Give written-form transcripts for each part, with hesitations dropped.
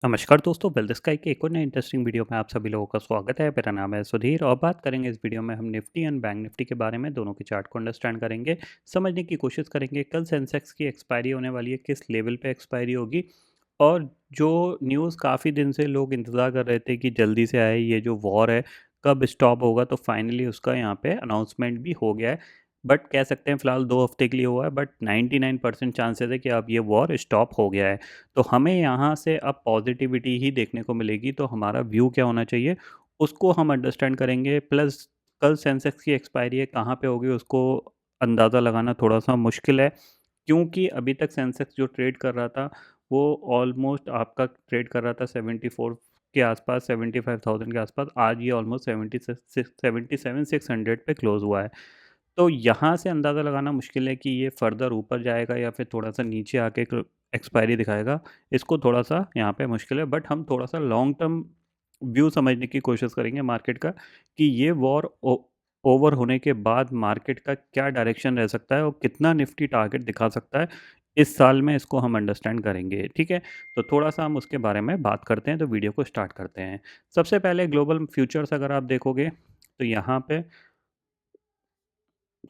नमस्कार दोस्तों, well sky के एक और नए इंटरेस्टिंग वीडियो में आप सभी लोगों का स्वागत है। मेरा नाम है सुधीर और बात करेंगे इस वीडियो में हम निफ्टी एंड बैंक निफ्टी के बारे में। दोनों के चार्ट को अंडरस्टैंड करेंगे, समझने की कोशिश करेंगे कल सेंसेक्स की एक्सपायरी होने वाली है, किस लेवल पे एक्सपायरी होगी। और जो न्यूज़ काफ़ी दिन से लोग इंतज़ार कर रहे थे कि जल्दी से आए, ये जो वॉर है कब स्टॉप होगा, तो फाइनली उसका यहाँ पे अनाउंसमेंट भी हो गया है। बट कह सकते हैं फ़िलहाल 2 हफ्ते के लिए हुआ है, बट 99% चांसेस है कि अब ये वॉर स्टॉप हो गया है। तो हमें यहाँ से अब पॉजिटिविटी ही देखने को मिलेगी, तो हमारा व्यू क्या होना चाहिए उसको हम अंडरस्टैंड करेंगे। प्लस कल सेंसेक्स की एक्सपायरी है, कहाँ पे होगी उसको अंदाज़ा लगाना थोड़ा सा मुश्किल है, क्योंकि अभी तक सेंसेक्स जो ट्रेड कर रहा था वो ऑलमोस्ट आपका ट्रेड कर रहा था 74 के आसपास, 75,000 के आसपास। आज ये ऑलमोस्ट 77,600 पे क्लोज हुआ है। तो यहाँ से अंदाज़ा लगाना मुश्किल है कि ये फर्दर ऊपर जाएगा या फिर थोड़ा-सा नीचे आके एक्सपायरी दिखाएगा। इसको थोड़ा-सा यहाँ पे मुश्किल है, बट हम थोड़ा-सा लॉन्ग टर्म व्यू समझने की कोशिश करेंगे मार्केट का, कि ये वॉर ओवर होने के बाद मार्केट का क्या डायरेक्शन रह सकता है और कितना निफ्टी टारगेट दिखा सकता है इस साल में, इसको हम अंडरस्टैंड करेंगे, ठीक है? तो थोड़ा-सा हम उसके बारे में बात करते हैं, तो वीडियो को स्टार्ट करते हैं। सबसे पहले ग्लोबल फ्यूचर्स अगर आप देखोगे, तो यहाँ पे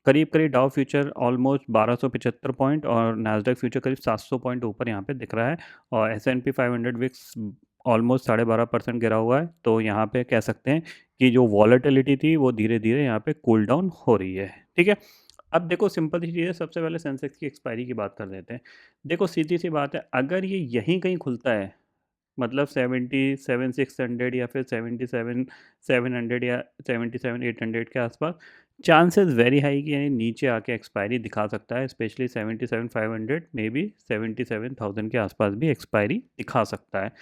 करीब-करीब डाउ फ्यूचर ऑलमोस्ट 1275 पॉइंट और नैस्डैक फ्यूचर करीब 700 पॉइंट ऊपर यहाँ पे दिख रहा है। और एस&पी 500 विक्स ऑलमोस्ट 12.5% गिरा हुआ है। तो यहाँ पे कह सकते हैं कि जो वॉलेटिलिटी थी वो धीरे-धीरे यहाँ पे कूल डाउन हो रही है, ठीक है? अब देखो सिंपल सी चीज़ है, सबसे पहले सेंसेक्स की एक्सपायरी की बात कर लेते हैं। देखो सीधी-सी बात है, अगर ये यहीं कहीं खुलता है, मतलब 77,600 या फिर 77,700 या 77,800 के आसपास, चांसेस वेरी हाई कि यानी नीचे आके एक्सपायरी दिखा सकता है। स्पेशली 77,500 मे बी 77,000 के आसपास भी एक्सपायरी दिखा सकता है।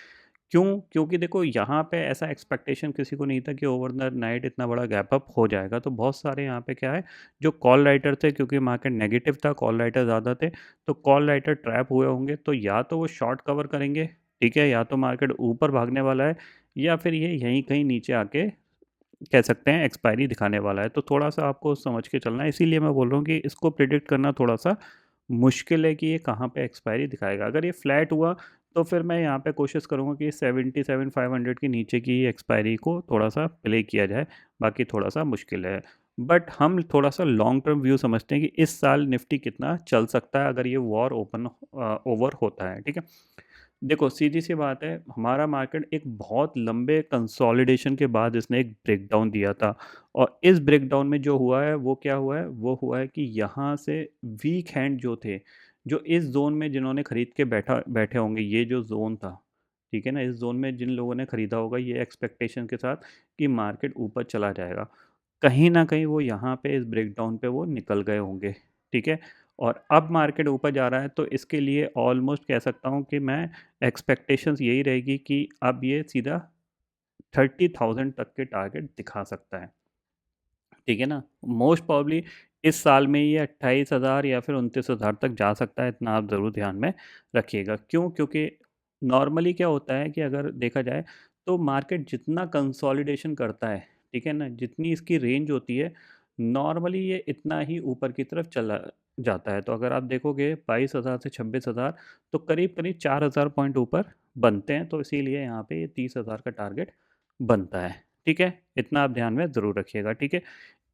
क्यों? क्योंकि देखो यहाँ पे ऐसा एक्सपेक्टेशन किसी को नहीं था कि ओवर द नाइट इतना बड़ा गैप अप हो जाएगा। तो बहुत सारे यहाँ पे क्या है, जो कॉल राइटर थे, क्योंकि मार्केट नेगेटिव था, कॉल राइटर ज़्यादा थे, तो कॉल राइटर ट्रैप हुए होंगे। तो या तो वो शॉर्ट कवर करेंगे, ठीक है, या तो मार्केट ऊपर भागने वाला है, या फिर ये यहीं कहीं नीचे आके कह सकते हैं एक्सपायरी दिखाने वाला है। तो थोड़ा-सा आपको समझ के चलना है, इसीलिए मैं बोल रहा हूँ कि इसको प्रिडिक्ट करना थोड़ा-सा मुश्किल है कि ये कहाँ पे एक्सपायरी दिखाएगा। अगर ये फ्लैट हुआ तो फिर मैं यहाँ पे कोशिश करूँगा कि 77,500 के नीचे की एक्सपायरी को थोड़ा-सा प्ले किया जाए, बाकी थोड़ा-सा मुश्किल है। बट हम थोड़ा-सा लॉन्ग टर्म व्यू समझते हैं कि इस साल निफ्टी कितना चल सकता है अगर ये वॉर ओवर होता है, ठीक है? देखो सीधी-सी बात है, हमारा मार्केट एक बहुत लंबे कंसोलिडेशन के बाद इसने एक ब्रेकडाउन दिया था। और इस ब्रेकडाउन में जो हुआ है वो क्या हुआ है? वो हुआ है कि यहाँ से वीक हैंड जो थे, जो इस ज़ोन में जिन्होंने खरीद के बैठे होंगे, ये जो ज़ोन था, ठीक है ना? इस ज़ोन में जिन लोगों ने खरीदा होगा ये एक्सपेक्टेशन के साथ कि मार्केट ऊपर चला जाएगा, कहीं न कहीं वो यहाँ पे इस ब्रेकडाउन पे वो निकल गए होंगे, ठीक है? और अब मार्केट ऊपर जा रहा है, तो इसके लिए ऑलमोस्ट कह सकता हूँ कि मैं एक्सपेक्टेशंस यही रहेगी कि अब ये सीधा 30,000 तक के टारगेट दिखा सकता है, ठीक है ना? मोस्ट प्रोबब्ली इस साल में ये 28,000 या फिर 29,000 तक जा सकता है, इतना आप ज़रूर ध्यान में रखिएगा। क्यों? क्योंकि नॉर्मली क्या होता है कि अगर देखा जाए तो मार्केट जितना कंसोलिडेशन करता है, ठीक है ना? जितनी इसकी रेंज होती है, नॉर्मली ये इतना ही ऊपर की तरफ चला जाता है। तो अगर आप देखोगे 22,000 से 26,000, तो करीब-करीब 4,000 पॉइंट ऊपर बनते हैं। तो इसीलिए यहाँ पे ये 30,000 का टारगेट बनता है, ठीक है? इतना आप ध्यान में ज़रूर रखिएगा, ठीक है?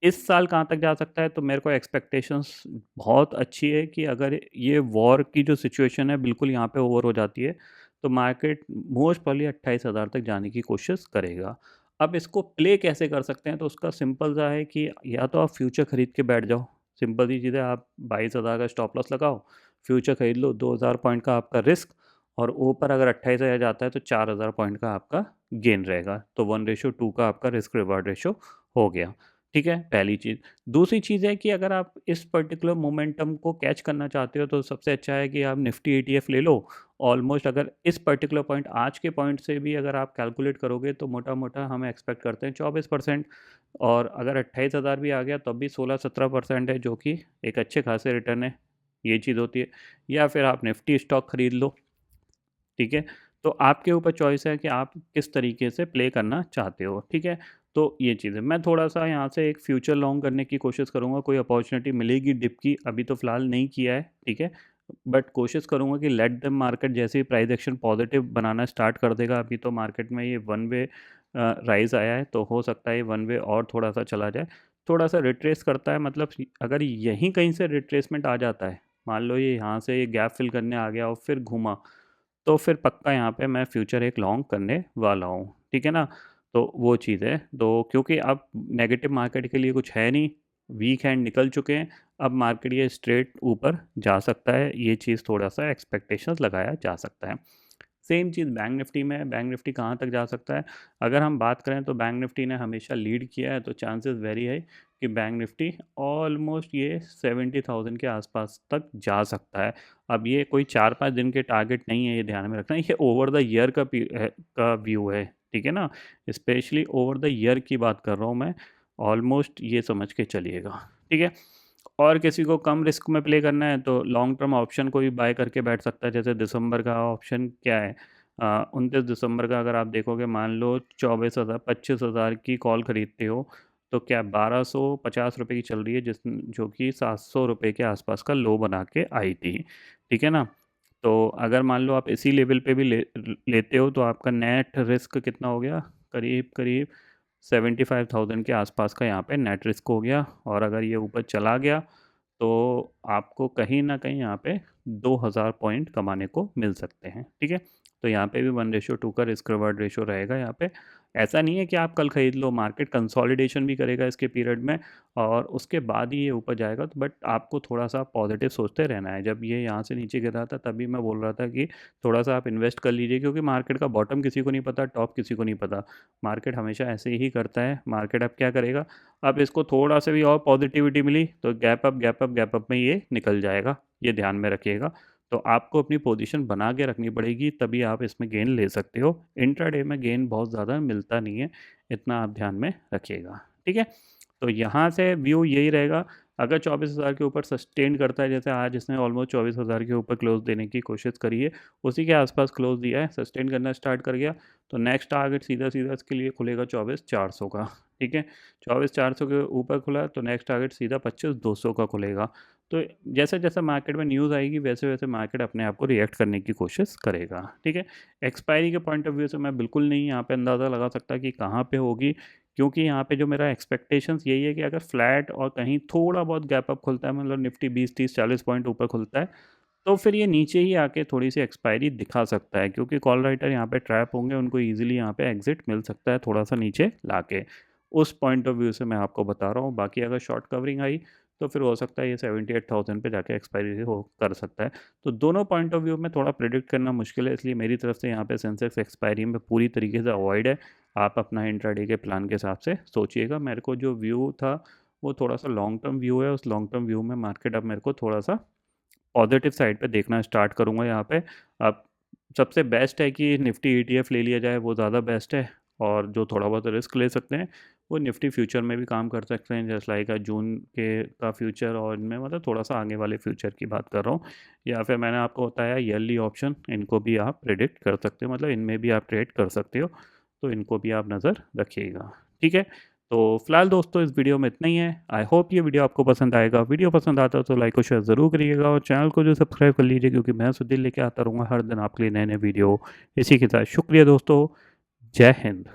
इस साल कहाँ तक जा सकता है, तो मेरे को एक्सपेक्टेशंस बहुत अच्छी है कि अगर ये वॉर की जो सिचुएशन है बिल्कुल यहाँ पे ओवर हो जाती है, तो मार्केट मोस्ट प्रोबब्ली 28,000 तक जाने की कोशिश करेगा। अब इसको प्ले कैसे कर सकते हैं, तो उसका सिंपल सा है कि या तो आप फ्यूचर खरीद के बैठ जाओ, सिंपल सी चीज़ है, आप 22,000 का स्टॉप लॉस लगाओ, फ्यूचर खरीद लो, 2,000 पॉइंट का आपका रिस्क, और ऊपर अगर 28,000 जाता है तो 4,000 पॉइंट का आपका गेन रहेगा। तो 1:2 का आपका रिस्क रिवार्ड रेशो हो गया। ठीक है, पहली चीज़। दूसरी चीज़ है कि अगर आप इस पर्टिकुलर मोमेंटम को कैच करना चाहते हो, तो सबसे अच्छा है कि आप निफ्टी ईटीएफ ले लो। ऑलमोस्ट अगर इस पर्टिकुलर पॉइंट, आज के पॉइंट से भी अगर आप कैलकुलेट करोगे, तो मोटा-मोटा हम एक्सपेक्ट करते हैं 24%। और अगर 28,000 भी आ गया तब भी 16-17% है, जो कि एक अच्छे खासे रिटर्न है। ये चीज़ होती है। या फिर आप निफ्टी स्टॉक खरीद लो, ठीक है? तो आपके ऊपर चॉइस है कि आप किस तरीके से प्ले करना चाहते हो, ठीक है? तो ये चीज़ है। मैं थोड़ा-सा यहाँ से एक फ्यूचर लॉन्ग करने की कोशिश करूँगा, कोई अपॉर्च्युनिटी मिलेगी डिप की, अभी तो फ़िलहाल नहीं किया है, ठीक है? बट कोशिश करूँगा कि लेट द मार्केट जैसे ही प्राइस एक्शन पॉजिटिव बनाना स्टार्ट कर देगा, अभी तो मार्केट में ये वन वे राइज आया है, तो हो सकता है ये वन वे और थोड़ा सा चला जाए, थोड़ा सा रिट्रेस करता है, मतलब अगर यहीं कहीं से रिट्रेसमेंट आ जाता है, मान लो ये यहाँ से ये गैप फिल करने आ गया और फिर घूमा, तो फिर पक्का यहाँ पे मैं फ्यूचर एक लॉन्ग करने वाला हूँ, ठीक है ना। तो वो चीज़ है, तो क्योंकि अब नेगेटिव मार्केट के लिए कुछ है नहीं, वीक हैंड निकल चुके हैं, अब मार्केट ये स्ट्रेट ऊपर जा सकता है, ये चीज़ थोड़ा सा एक्सपेक्टेशंस लगाया जा सकता है। सेम चीज़ बैंक निफ्टी में है, बैंक निफ्टी कहाँ तक जा सकता है, अगर हम बात करें तो बैंक निफ्टी ने हमेशा लीड किया है, तो चांसेस वेरी है कि बैंक निफ्टी ऑलमोस्ट ये 70,000 के आसपास तक जा सकता है। अब ये कोई 4-5 दिन के टारगेट नहीं है, ये ध्यान में रखना, ये ओवर द ईयर का व्यू है, ठीक है ना, स्पेशली ओवर द ईयर की बात कर रहा हूँ मैं, ऑलमोस्ट ये समझ के चलिएगा, ठीक है। और किसी को कम रिस्क में प्ले करना है तो लॉन्ग टर्म ऑप्शन को भी बाय करके बैठ सकता है, जैसे दिसंबर का ऑप्शन क्या है, 29 दिसंबर का अगर आप देखोगे, मान लो 24,000 25,000 की कॉल खरीदते हो, तो क्या 1250 रुपये की चल रही है, जिस जो कि 700 रुपये के आसपास का लो बना के आई थी, ठीक है ना। तो अगर मान लो आप इसी लेवल पे भी लेते हो, तो आपका नेट रिस्क कितना हो गया, करीब करीब 75,000 के आसपास का यहाँ पे नेट रिस्क हो गया, और अगर ये ऊपर चला गया तो आपको कहीं ना कहीं यहाँ पे 2,000 पॉइंट कमाने को मिल सकते हैं, ठीक है। तो यहाँ पे भी 1:2 का रिस्क रिवार्ड रेशो रहेगा यहाँ पे। ऐसा नहीं है कि आप कल खरीद लो, मार्केट कंसोलिडेशन भी करेगा इसके पीरियड में, और उसके बाद ही ये ऊपर जाएगा, तो बट आपको थोड़ा सा पॉजिटिव सोचते रहना है। जब ये यहाँ से नीचे गिर रहा था, तभी मैं बोल रहा था कि थोड़ा सा आप इन्वेस्ट कर लीजिए, क्योंकि मार्केट का बॉटम किसी को नहीं पता, टॉप किसी को नहीं पता, मार्केट हमेशा ऐसे ही करता है। मार्केट अब क्या करेगा, अब इसको थोड़ा सा भी और पॉजिटिविटी मिली तो gap up gap up gap up में ये निकल जाएगा, ये ध्यान में रखिएगा। तो आपको अपनी पोजीशन बना के रखनी पड़ेगी, तभी आप इसमें गेन ले सकते हो। इंट्राडे में गेन बहुत ज़्यादा मिलता नहीं है, इतना आप ध्यान में रखिएगा, ठीक है। तो यहाँ से व्यू यही रहेगा, अगर 24,000 के ऊपर सस्टेन करता है, जैसे आज इसने ऑलमोस्ट 24,000 के ऊपर क्लोज देने की कोशिश करी है, उसी के आसपास क्लोज दिया है, सस्टेन करना स्टार्ट कर गया, तो नेक्स्ट टारगेट सीधा सीधा इसके लिए खुलेगा 24,400 का, ठीक है। 24,400 के ऊपर खुला तो नेक्स्ट टारगेट सीधा 25,200 का खुलेगा। तो जैसे जैसे मार्केट में न्यूज़ आएगी, वैसे वैसे मार्केट अपने आप को रिएक्ट करने की कोशिश करेगा, ठीक है। एक्सपायरी के पॉइंट ऑफ व्यू से मैं बिल्कुल नहीं यहाँ पे अंदाज़ा लगा सकता कि कहाँ पे होगी, क्योंकि यहाँ पे जो मेरा एक्सपेक्टेशंस यही है कि अगर फ्लैट और कहीं थोड़ा बहुत गैप अप खुलता है, मतलब निफ्टी 20-30-40 पॉइंट ऊपर खुलता है, तो फिर ये नीचे ही आके थोड़ी सी एक्सपायरी दिखा सकता है, क्योंकि कॉल राइटर यहाँ पे ट्रैप होंगे, उनको ईजिली यहाँ पे एग्जिट मिल सकता है थोड़ा सा नीचे लाके। उस पॉइंट ऑफ व्यू से मैं आपको बता रहा हूँ। बाकी अगर शॉर्ट कवरिंग आई तो फिर हो सकता है ये 78,000 पे जाके एक्सपायरी हो कर सकता है। तो दोनों पॉइंट ऑफ व्यू में थोड़ा प्रेडिक्ट करना मुश्किल है, इसलिए मेरी तरफ से यहाँ पे सेंसेक्स एक्सपायरी में पूरी तरीके से अवॉइड है। आप अपना इंट्राडे के प्लान के हिसाब से सोचिएगा। मेरे को जो व्यू था वो थोड़ा सा लॉन्ग टर्म व्यू है, उस लॉन्ग टर्म व्यू में मार्केट अब मेरे को थोड़ा सा पॉजिटिव साइड पे देखना स्टार्ट करूँगा यहाँ पे। अब सबसे बेस्ट है कि निफ्टी ईटीएफ ले लिया जाए, वो ज़्यादा बेस्ट है, और जो थोड़ा बहुत रिस्क ले सकते हैं वो निफ्टी फ्यूचर में भी काम कर सकते हैं, जैसे लाइक जून के का फ्यूचर, और इनमें मतलब थोड़ा सा आगे वाले फ्यूचर की बात कर रहा हूँ। या फिर मैंने आपको बताया ईयरली ऑप्शन, इनको भी आप प्रेडिक्ट कर सकते हो, मतलब इनमें भी आप ट्रेड कर सकते हो, तो इनको भी आप नज़र रखिएगा, ठीक है। तो फिलहाल दोस्तों इस वीडियो में इतना ही है। आई होप ये वीडियो आपको पसंद आएगा। वीडियो पसंद आता है तो लाइक और शेयर ज़रूर करिएगा, और चैनल को जो सब्सक्राइब कर लीजिए, क्योंकि मैं सुधीर लेके आता रहूँगा हर दिन आपके लिए नए नए वीडियो इसी के साथ। शुक्रिया दोस्तों, जय हिंद।